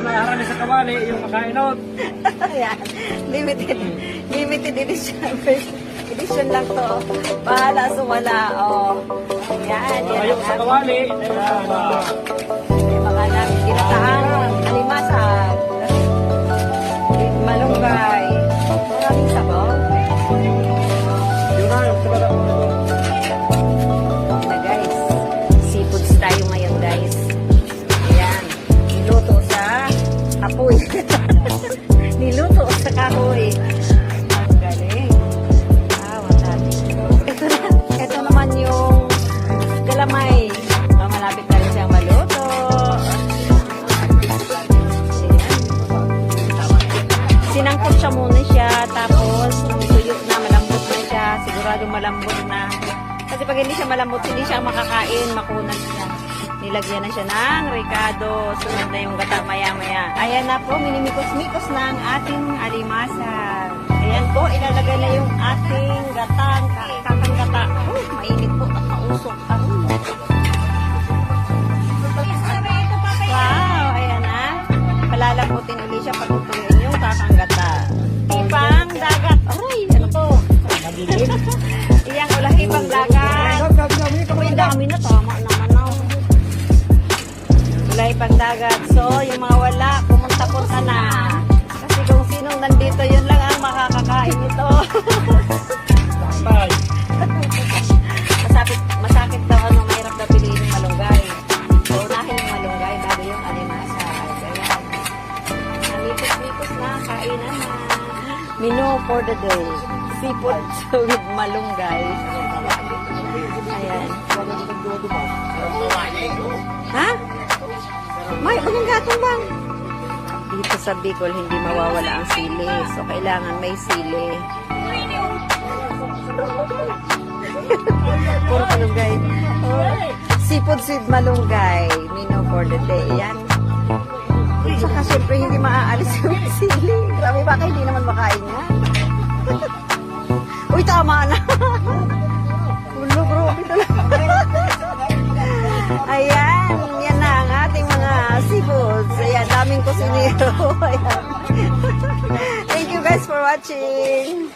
naharami sa kawali, yung makainot. Ayan. Limited edition. Edition lang to. Bahala sumala. Oh. Yan. Ngayon sa kawali, May mga namin ginataang alimasag. Malunggay. Maraming sabaw. yun na, yung sabada ko. Na guys. Seafoods tayo ngayon guys. Ayan. Niluto sa apoy. Niluto sa kahoy. Ang galing. Ito naman yung galamay. Malapit na rin siyang maluto. Sinangkot siya muna siya, tapos tuyo na, malambot na siya. Siguradong malambot na. Kasi pag hindi siya malambot, hindi siya makakain, makunan siya. Nilagyan na siya ng ricado. Sunod na yung gata maya-maya. Ayan na po, minimikos-mikos na ang ating alimasag. Ayan po, ilalagay na yung ating gatang, kakang gata. Mainit po at mausok. Wow, ayan na. Palalaputin ulit siya patutuloy yung kakang gata. Hipang dagat. Aray, ano to? Iyang ulang hipang dagat. Uy, dami na. Tama naman na. Ulang hipang dagat. So, yung mga wala, pumunta-punta na. Kasi kung sinong nandito, yun lang ang makakakain nito. Masakit daw ano, mahirap daw piliin yung malunggay. So, unahin yung malunggay bago yung alimasa. Ayan. Namikos-mikos na, kainan na. Menu for the day. Seafood with malunggay. Ayan. Ha? May, anong gatong bang? Dito sa Bicol, hindi mawawala ang sili. So, kailangan may sili. Puro malunggay. Oh. Seafood with malunggay. Menu for the day. Yan. At saka syempre hindi maaalis yung sili. Grabe baka hindi naman makain yan. Uy, tama na. Ulo, bro. Ayan. Yan na ang ating mga seafoods. Ayan, daming kusinero. Ayan. Thank you guys for watching.